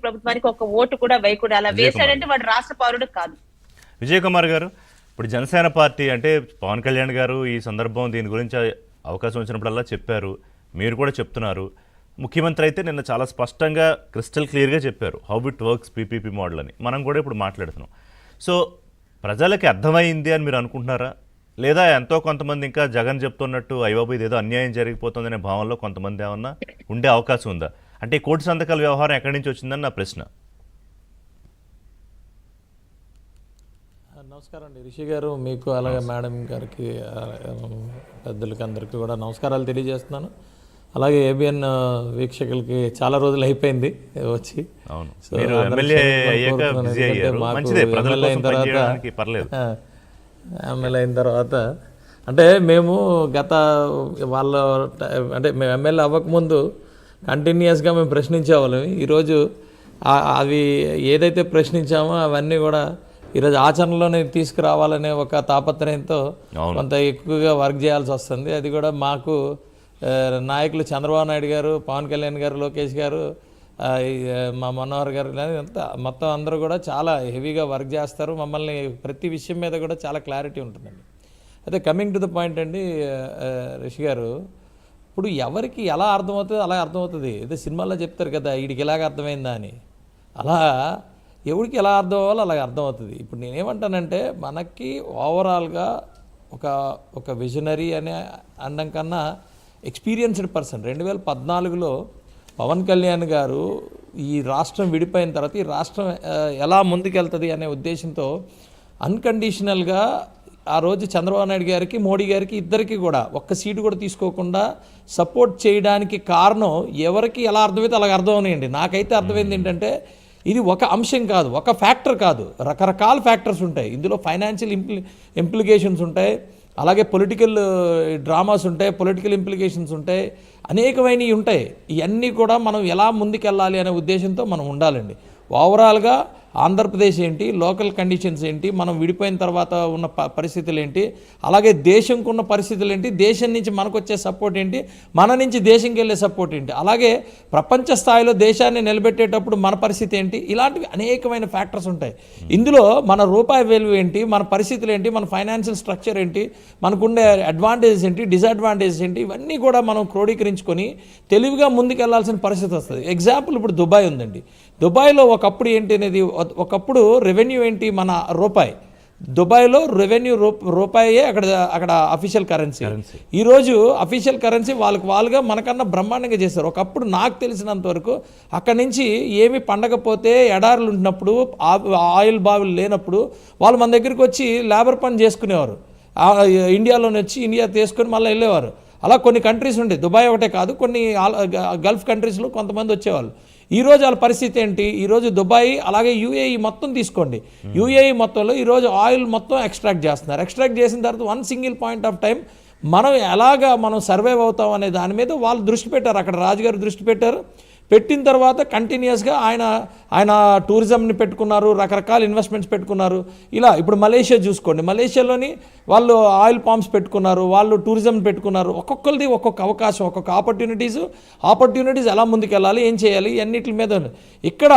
ప్రభుత్వానికి ఒక ఓటు కూడా వేయకూడదు. అలా వేశాడంటే వాడు రాష్ట్ర పౌరుడు కాదు. విజయ్ కుమార్ గారు, ఇప్పుడు జనసేన పార్టీ అంటే పవన్ కళ్యాణ్ గారు ఈ సందర్భం దీని గురించి అవకాశం వచ్చినప్పుడల్లా చెప్పారు, మీరు కూడా చెప్తున్నారు. ముఖ్యమంత్రి అయితే నిన్న చాలా స్పష్టంగా క్రిస్టల్ క్లియర్గా చెప్పారు how it works PPP model అని. మనం కూడా ఇప్పుడు మాట్లాడుతున్నాం. సో ప్రజలకి అర్థమైంది అని మీరు అనుకుంటున్నారా, లేదా ఎంతో కొంతమంది ఇంకా జగన్ చెప్తున్నట్టు అయ్యబాబు ఇదేదో అన్యాయం జరిగిపోతుందనే భావనలో కొంతమంది ఏమన్నా ఉండే అవకాశం ఉందా? అంటే ఈ కోటి సంతకాల వ్యవహారం ఎక్కడి నుంచి వచ్చిందని నా ప్రశ్న. నమస్కారం అండి రిషి గారు, మీకు అలాగే మేడం గారికి పెద్దలకి అందరికీ కూడా నమస్కారాలు తెలియజేస్తున్నాను. అలాగే ఏబిఎన్ వీక్షకులకి చాలా రోజులు అయిపోయింది వచ్చి. ఎమ్మెల్యే అయిన తర్వాత అంటే మేము వాళ్ళ అంటే మేము ఎమ్మెల్యే అవ్వకముందు కంటిన్యూస్గా మేము ప్రశ్నించేవాళ్ళం. ఈరోజు అవి ఏదైతే ప్రశ్నించామో అవన్నీ కూడా ఈరోజు ఆచరణలోనే తీసుకురావాలనే ఒక తాపత్రయంతో కొంత ఎక్కువగా వర్క్ చేయాల్సి వస్తుంది. అది కూడా మాకు నాయకులు చంద్రబాబు నాయుడు గారు, పవన్ కళ్యాణ్ గారు, లోకేష్ గారు, మా మనోహర్ గారు మొత్తం అందరూ కూడా చాలా హెవీగా వర్క్ చేస్తారు. మమ్మల్ని ప్రతి విషయం మీద కూడా చాలా క్లారిటీ ఉంటుందండి. అయితే కమింగ్ టు ద పాయింట్ అండి రిషి గారు, ఇప్పుడు ఎవరికి ఎలా అర్థమవుతుంది అలా అర్థమవుతుంది. ఏదో సినిమాల్లో చెప్తారు కదా వీడికి ఇలాగ అర్థమైందా అని, అలా ఎవరికి ఎలా అర్థం అవ్వాలో అలాగ అర్థమవుతుంది. ఇప్పుడు నేనేమంటానంటే మనకి ఓవరాల్గా ఒక విజనరీ అనే అనడం కన్నా ఎక్స్పీరియన్స్డ్ పర్సన్ 2014లో పవన్ కళ్యాణ్ గారు ఈ రాష్ట్రం విడిపోయిన తర్వాత ఈ రాష్ట్రం ఎలా ముందుకెళ్తుంది అనే ఉద్దేశంతో అన్కండిషనల్గా ఆ రోజు చంద్రబాబు నాయుడు గారికి, మోడీ గారికి ఇద్దరికి కూడా ఒక్క సీటు కూడా తీసుకోకుండా సపోర్ట్ చేయడానికి కారణం ఎవరికి ఎలా అర్థమైతే అలాగ అర్థం అవునాయండి. నాకైతే అర్థమైంది ఏంటంటే ఇది ఒక అంశం కాదు, ఒక ఫ్యాక్టర్ కాదు, రకరకాల ఫ్యాక్టర్స్ ఉంటాయి ఇందులో. ఫైనాన్షియల్ ఇంప్లికేషన్స్ ఉంటాయి, అలాగే పొలిటికల్ డ్రామాస్ ఉంటాయి, పొలిటికల్ ఇంప్లికేషన్స్ ఉంటాయి, అనేకమైనవి ఉంటాయి. ఇవన్నీ కూడా మనం ఎలా ముందుకెళ్ళాలి అనే ఉద్దేశంతో మనం ఉండాలండి. ఓవరాల్గా ఆంధ్రప్రదేశ్ ఏంటి, లోకల్ కండిషన్స్ ఏంటి, మనం విడిపోయిన తర్వాత ఉన్న పరిస్థితులు ఏంటి, అలాగే దేశంకు ఉన్న పరిస్థితులు ఏంటి, దేశం నుంచి మనకు వచ్చే సపోర్ట్ ఏంటి, మన నుంచి దేశంకి వెళ్ళే సపోర్ట్ ఏంటి, అలాగే ప్రపంచ స్థాయిలో దేశాన్ని నిలబెట్టేటప్పుడు మన పరిస్థితి ఏంటి, ఇలాంటివి అనేకమైన ఫ్యాక్టర్స్ ఉంటాయి. ఇందులో మన రూపాయి వాల్యూ ఏంటి, మన పరిస్థితులు ఏంటి, మన ఫైనాన్షియల్ స్ట్రక్చర్ ఏంటి, మనకుండే అడ్వాంటేజెస్ ఏంటి, డిసడ్వాంటేజెస్ ఏంటి, ఇవన్నీ కూడా మనం క్రోడీకరించుకొని తెలివిగా ముందుకెళ్లాల్సిన పరిస్థితి వస్తుంది. ఎగ్జాంపుల్ ఇప్పుడు దుబాయ్ ఉందండి. దుబాయ్లో ఒకప్పుడు ఏంటి అనేది, ఒకప్పుడు రెవెన్యూ ఏంటి మన రూపాయి, దుబాయ్లో రెవెన్యూ రూపాయే అక్కడ అఫీషియల్ కరెన్సీ. ఈరోజు అఫీషియల్ కరెన్సీ వాళ్ళుగా మనకన్నా బ్రహ్మాండంగా చేశారు. ఒకప్పుడు నాకు తెలిసినంత వరకు అక్కడి నుంచి ఏమి పండకపోతే ఎడారులు ఉంటున్నప్పుడు, ఆయిల్ బావిలు లేనప్పుడు వాళ్ళు మన దగ్గరికి వచ్చి లేబర్ పని చేసుకునేవారు. ఇండియాలోనే వచ్చి ఇండియా తీసుకొని మళ్ళీ వెళ్ళేవారు. అలా కొన్ని కంట్రీస్ ఉండే, దుబాయ్ ఒకటే కాదు, కొన్ని గల్ఫ్ కంట్రీస్లో కొంతమంది వచ్చేవాళ్ళు. ఈరోజు వాళ్ళ పరిస్థితి ఏంటి, ఈరోజు దుబాయ్ అలాగే యూఏఈ మొత్తం తీసుకోండి, యూఏఈ మొత్తంలో ఈరోజు ఆయిల్ మొత్తం ఎక్స్ట్రాక్ట్ చేస్తున్నారు. ఎక్స్ట్రాక్ట్ చేసిన తర్వాత one single point of time మనం ఎలాగా మనం సర్వైవ్ అవుతాం అనే దాని మీద వాళ్ళు దృష్టి పెట్టారు. అక్కడ రాజుగారు దృష్టి పెట్టిన తర్వాత కంటిన్యూస్గా ఆయన టూరిజంని పెట్టుకున్నారు, రకరకాల ఇన్వెస్ట్మెంట్స్ పెట్టుకున్నారు. ఇలా ఇప్పుడు మలేషియా చూసుకోండి, మలేషియాలోని వాళ్ళు ఆయిల్ పామ్స్ పెట్టుకున్నారు, వాళ్ళు టూరిజం పెట్టుకున్నారు. ఒక్కొక్కరిది ఒక్కొక్క అవకాశం, ఒక్కొక్క ఆపర్చునిటీస్ ఎలా ముందుకెళ్ళాలి, ఏం చేయాలి, అన్నిటి మీద. ఇక్కడ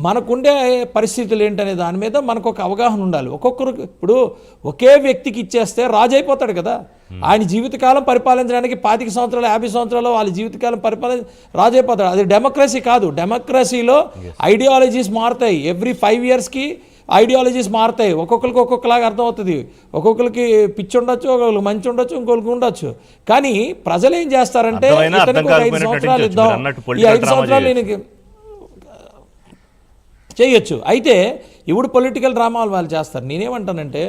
మనకుండే పరిస్థితులు ఏంటనే దాని మీద మనకు ఒక అవగాహన ఉండాలి. ఒక్కొక్కరు ఇప్పుడు ఒకే వ్యక్తికి ఇచ్చేస్తే రాజు అయిపోతాడు కదా. ఆయన జీవితకాలం పరిపాలించడానికి 25 సంవత్సరాలు 50 సంవత్సరాలు వాళ్ళ జీవితకాలం రాజు అయిపోతాడు. అది డెమోక్రసీ కాదు. డెమోక్రసీలో ఐడియాలజీస్ మారుతాయి. ఎవ్రీ 5 ఇయర్స్కి ఐడియాలజీస్ మారుతాయి. ఒక్కొక్కరికి ఒక్కొక్కలాగా అర్థమవుతుంది. ఒక్కొక్కరికి పిచ్చి ఉండొచ్చు, ఒక్కొక్కరికి మంచి ఉండొచ్చు, ఇంకొకరికి ఉండొచ్చు. కానీ ప్రజలు ఏం చేస్తారంటే ఇతనికి 5 సంవత్సరాలు ఇద్దాం, ఈ 5 సంవత్సరాలు నేను చేయొచ్చు. అయితే ఇప్పుడు పొలిటికల్ డ్రామాలు వాళ్ళు చేస్తారు. నేనేమంటానంటే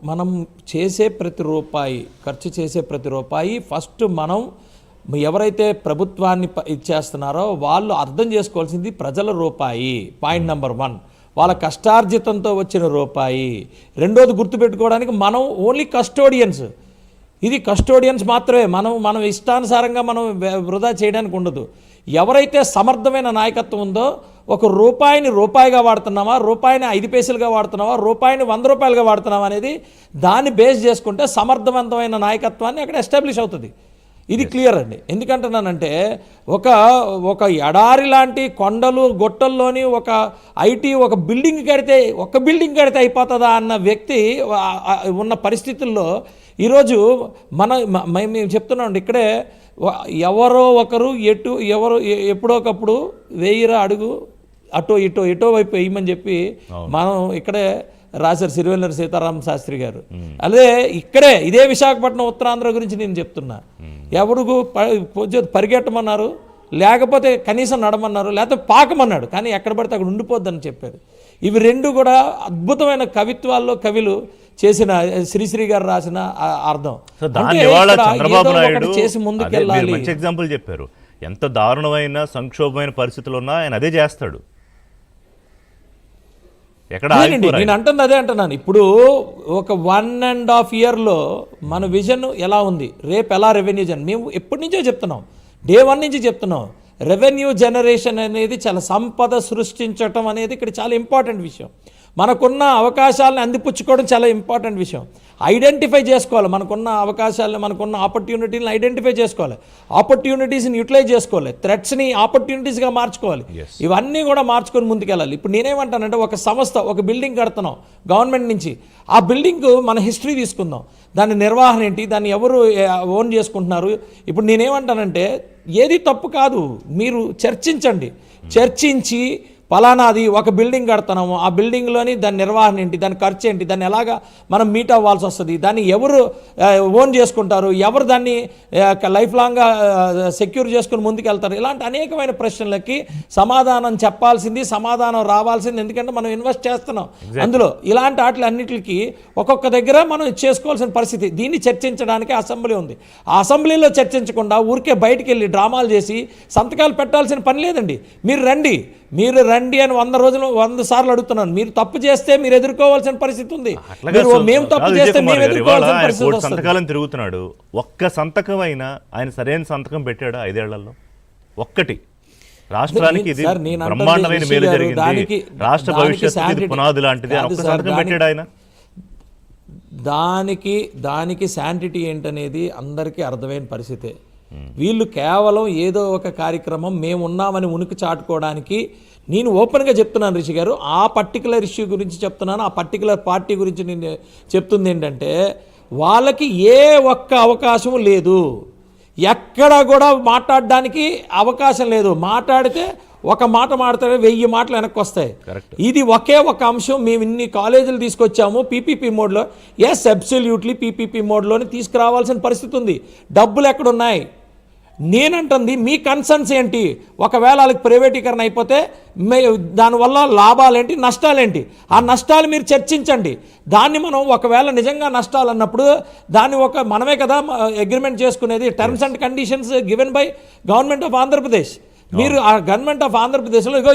మనం చేసే ప్రతి రూపాయి, ఖర్చు చేసే ప్రతి రూపాయి ఫస్ట్ మనం ఎవరైతే ప్రభుత్వాన్ని ఇచ్చేస్తున్నారో వాళ్ళు అర్థం చేసుకోవాల్సింది ప్రజల రూపాయి. పాయింట్ నెంబర్ 1, వాళ్ళ కష్టార్జితంతో వచ్చిన రూపాయి. రెండోది గుర్తుపెట్టుకోవడానికి మనం ఓన్లీ కస్టోడియన్స్. ఇది కస్టోడియన్స్ మాత్రమే. మనం ఇష్టానుసారంగా మనం వృధా చేయడానికి ఉండదు. ఎవరైతే సమర్థమైన నాయకత్వం ఉందో, ఒక రూపాయిని రూపాయిగా వాడుతున్నామా, రూపాయిని 5 పైసలుగా వాడుతున్నామా, రూపాయిని 100 రూపాయలుగా వాడుతున్నామా అనేది దాన్ని బేస్ చేసుకుంటే సమర్థవంతమైన నాయకత్వాన్ని అక్కడ ఎస్టాబ్లిష్ అవుతుంది. ఇది క్లియర్ అండి. ఎందుకంటున్నానంటే ఒక ఎడారి లాంటి కొండలు గొట్టల్లోని ఒక ఐటీ ఒక బిల్డింగ్ కడితే అయిపోతుందా అన్న వ్యక్తి ఉన్న పరిస్థితుల్లో ఈరోజు మేము చెప్తున్నాం ఇక్కడే ఎవరో ఒకరు ఎప్పుడోకప్పుడు వేయిరా అడుగు ఎటో వైపు వేయమని చెప్పి మనం ఇక్కడే రాశారు సిరివెన్నెల సీతారామ శాస్త్రి గారు. అదే ఇక్కడే ఇదే విశాఖపట్నం ఉత్తరాంధ్ర గురించి నేను చెప్తున్నా. ఎవడుకు పరిగెట్టమన్నారు, లేకపోతే కనీసం నడమన్నారు, లేకపోతే పాకమన్నాడు, కానీ ఎక్కడ పడితే అక్కడ ఉండిపోద్దని చెప్పారు. ఇవి రెండు కూడా అద్భుతమైన కవిత్వాల్లో కవులు చేసిన శ్రీశ్రీ గారు రాసిన అర్థం. చంద్రబాబు నాయుడు చేసి ముందుకెళ్ళాలి. మంచి ఎగ్జాంపుల్ చెప్పారు. ఎంత దారుణమైన సంక్షోభమైన పరిస్థితులు ఉన్నా ఆయన అదే చేస్తాడు. నేను అంటుంది అదే అంటున్నాను. ఇప్పుడు ఒక 1.5 yearలో మన విజన్ ఎలా ఉంది, రేపు ఎలా రెవెన్యూ మేము ఎప్పటి నుంచో చెప్తున్నాం, డే 1 నుంచి చెప్తున్నాం. రెవెన్యూ జనరేషన్ అనేది చాలా సంపద సృష్టించటం అనేది ఇక్కడ చాలా ఇంపార్టెంట్ విషయం. మనకున్న అవకాశాలను అందిపుచ్చుకోవడం చాలా ఇంపార్టెంట్ విషయం. ఐడెంటిఫై చేసుకోవాలి, మనకున్న అవకాశాలను, మనకున్న ఆపర్చునిటీలను ఐడెంటిఫై చేసుకోవాలి, ఆపర్చునిటీస్ని యూటిలైజ్ చేసుకోవాలి, థ్రెట్స్ని ఆపర్చునిటీస్గా మార్చుకోవాలి. ఇవన్నీ కూడా మార్చుకొని ముందుకెళ్ళాలి. ఇప్పుడు నేనేమంటానంటే ఒక సంస్థ ఒక బిల్డింగ్ కడుతున్నాం గవర్నమెంట్ నుంచి, ఆ బిల్డింగ్ మన హిస్టరీ తీసుకుందాం, దాని నిర్వహణ ఏంటి, దాన్ని ఎవరు ఓన్ చేసుకుంటున్నారు. ఇప్పుడు నేనేమంటానంటే ఏది తప్పు కాదు, మీరు చర్చించి పలానాది ఒక బిల్డింగ్ కడుతున్నాము, ఆ బిల్డింగ్లోని దాని నిర్వహణ ఏంటి, దాని ఖర్చు ఏంటి, దాన్ని ఎలాగా మనం మీట్ అవ్వాల్సి వస్తుంది, దాన్ని ఎవరు ఓన్ చేసుకుంటారు, ఎవరు దాన్ని లైఫ్ లాంగ్గా సెక్యూర్ చేసుకుని ముందుకెళ్తారు, ఇలాంటి అనేకమైన ప్రశ్నలకి సమాధానం చెప్పాల్సింది, సమాధానం రావాల్సింది. ఎందుకంటే మనం ఇన్వెస్ట్ చేస్తున్నాం అందులో. ఇలాంటి వాటి అన్నిటికీ ఒక్కొక్క దగ్గర మనం చేసుకోవాల్సిన పరిస్థితి. దీన్ని చర్చించడానికి అసెంబ్లీ ఉంది. ఆ అసెంబ్లీలో చర్చించకుండా ఊరికే బయటికి వెళ్ళి డ్రామాలు చేసి సంతకాలు పెట్టాల్సిన పని లేదండి. మీరు రండి అని 100 సార్లు అడుగుతున్నాను. మీరు తప్పు చేస్తే మీరు ఎదుర్కోవాల్సిన పరిస్థితి ఉంది. మేము తప్పు చేస్తే మేము ఎదుర్కోవాల్సిన పరిస్థితి వస్తుంది. సంతకాలను తిరుగుతున్నాడు. ఒక్క సంతకం అయినా ఆయన సరైన సంతకం పెట్టాడా 5 ఏళ్లలో? ఒక్కటి. రాష్ట్రానికి ఇది బ్రహ్మాండమైన మేలు జరిగింది, రాష్ట్ర భవిష్యత్తు పునాది లాంటిది, ఒక్క సంతకం పెట్టాడు ఆయన. దానికి శాంటిటీ ఏంటనేది అందరికీ అర్థమైన పరిస్థితే. వీళ్ళు కేవలం ఏదో ఒక కార్యక్రమం మేమున్నామని ఉనికి చాటుకోవడానికి, నేను ఓపెన్గా చెప్తున్నాను రిషి గారు, ఆ పర్టికులర్ ఇష్యూ గురించి చెప్తున్నాను, ఆ పర్టికులర్ పార్టీ గురించి నేను చెప్తుంది ఏంటంటే వాళ్ళకి ఏ ఒక్క అవకాశం లేదు, ఎక్కడ కూడా మాట్లాడడానికి అవకాశం లేదు. మాట్లాడితే ఒక మాట మాట్లాడితే 1000 మాటలు వెనక్కి వస్తాయి. ఇది ఒకే ఒక అంశం. మేము ఇన్ని కాలేజీలు తీసుకొచ్చాము పీపీపీ మోడ్లో. ఎస్, అబ్సల్యూట్లీ పీపీపీ మోడ్లోనే తీసుకురావాల్సిన పరిస్థితి ఉంది. డబ్బులు ఎక్కడున్నాయి? నేనంటుంది మీ కన్సర్న్స్ ఏంటి? ఒకవేళ వాళ్ళకి ప్రైవేటీకరణ అయిపోతే దానివల్ల లాభాలేంటి, నష్టాలేంటి? ఆ నష్టాలు మీరు చర్చించండి. దాన్ని మనం ఒకవేళ నిజంగా నష్టాలు అన్నప్పుడు దాన్ని మనమే కదా అగ్రిమెంట్ చేసుకునేది. Terms and conditions given by government of Andhra Pradesh. మీరు ఆ గవర్నమెంట్ ఆఫ్ ఆంధ్రప్రదేశ్లో